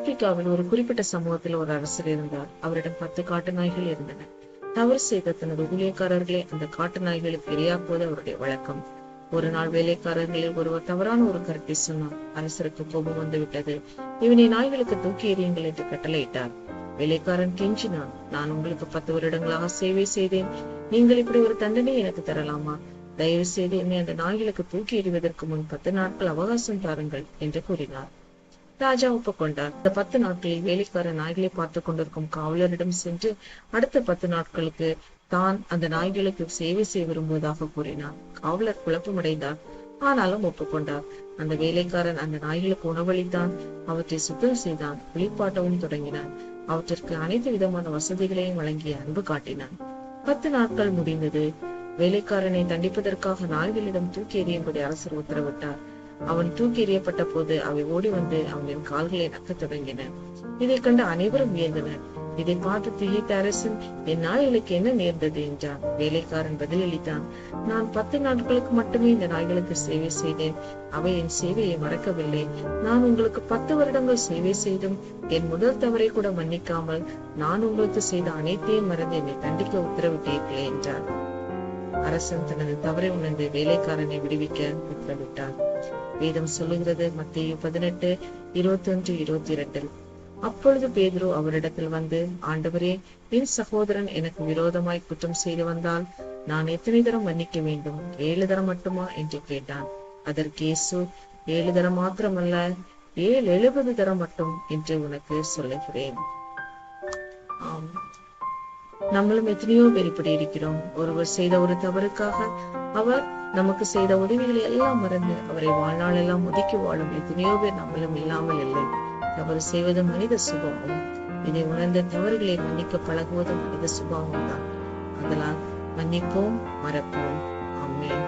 ஆப்பிரிக்காவில் ஒரு குறிப்பிட்ட சமூகத்தில் ஒரு அரசர் இருந்தார். அவரிடம் 10 காட்டு நாய்கள் இருந்தன. தவறு செய்த தனது ஊழியக்காரர்களை அந்த காட்டு நாய்களுக்கு இரையாக்குவது அவருடைய வழக்கம். ஒரு நாள் வேலைக்காரர்களில் ஒருவர் தவறான ஒரு கருத்தை சொன்னார். அரசருக்கு கோபம் வந்து விட்டது. இவனை நாய்களுக்கு தூக்கி எறியுங்கள் என்று கட்டளையிட்டார். வேலைக்காரன் கெஞ்சினான். நான் உங்களுக்கு 10 வருடங்களாக சேவை செய்தேன். நீங்கள் இப்படி ஒரு தண்டனை எனக்கு தரலாமா? தயவு செய்து என்னை அந்த நாய்களுக்கு தூக்கி எறிவதற்கு முன் 10 நாட்கள் அவகாசம் தாருங்கள் என்று கூறினார். ராஜா ஒப்புக்கொண்டார். இந்த 10 நாட்களில் வேலைக்காரன் நாய்களை பார்த்து கொண்டிருக்கும் காவலரிடம் சென்று அடுத்த 10 நாட்களுக்கு தான் அந்த நாய்களுக்கு சேவை செய்ய விரும்புவதாக கூறினார். காவலர் குழப்பமடைந்தார். ஆனாலும் ஒப்புக்கொண்டார். அந்த வேலைக்காரன் அந்த நாய்களுக்கு உணவளித்தான், அவற்றை சுத்தம் செய்தான், குளிப்பாட்டவும் தொடங்கினான். அவற்றிற்கு அனைத்து விதமான வசதிகளையும் வழங்கி அன்பு காட்டினான். 10 நாட்கள் முடிந்தது. வேலைக்காரனை தண்டிப்பதற்காக நாய்களிடம் தூக்கி எறியும்படி அரசர் உத்தரவிட்டார். அவன் தூக்கி எறியப்பட்ட போது அவை ஓடி வந்து அவனின் கால்களை நக்கத் தொடங்கின. இதை கண்டு அனைவரும் வியந்தனர். இதை பார்த்து திகைத்த அரசன், என் நாய்களுக்கு என்ன நேர்ந்தது என்றான். வேலைக்காரன் பதிலளித்தான், நான் 10 நாட்களுக்கு மட்டுமே இந்த நாய்களுக்கு சேவை செய்தேன். அவை என் சேவையை மறக்கவில்லை. நான் உங்களுக்கு 10 வருடங்கள் சேவை செய்தும் என் முதல் தவறை கூட மன்னிக்காமல் நான் உங்களுக்கு செய்த அனைத்தையும் மறந்து என்னை தண்டிக்க உத்தரவிட்டீர்களே என்றான். அரசன் தனது தவறை உணர்ந்து வேலைக்காரனை விடுவிக்க உத்தரவிட்டார். வேதம் சொல்லுகிறது, மத்தேயு 18:21-22. அப்பொழுது பேதுரு அவரிடத்தில் வந்து, ஆண்டவரே, என் சகோதரன் எனக்கு விரோதமாய் குற்றம் செய்து வந்தால் நான் எத்தனை தரம் மன்னிக்க வேண்டும்? 7 தரம் மட்டுமா என்று கேட்டான். அதற்கு இயேசு, 7 தரம் மாத்திரமல்ல, 70 தரம் மட்டும் என்று உனக்கு சொல்லுகிறேன். ஆம், நம்மளும் எத்தனையோ பேர் இப்படி இருக்கிறோம். ஒருவர் செய்த ஒரு தவறுக்காக அவர் நமக்கு செய்த உதவிகளை எல்லாம் மறந்து அவரை வாழ்நாள் எல்லாம் ஒதுக்கி வாழும் எத்தனையோ பேர் நம்மளும் இல்லாமல் இல்லை. தவறு செய்வது மனித சுபாவம். இதை உணர்ந்த தவறுகளை மன்னிக்க பழகுவது மனித சுபாவம் தான். அதனால் மன்னிப்போம், மறப்போம். ஆமென்.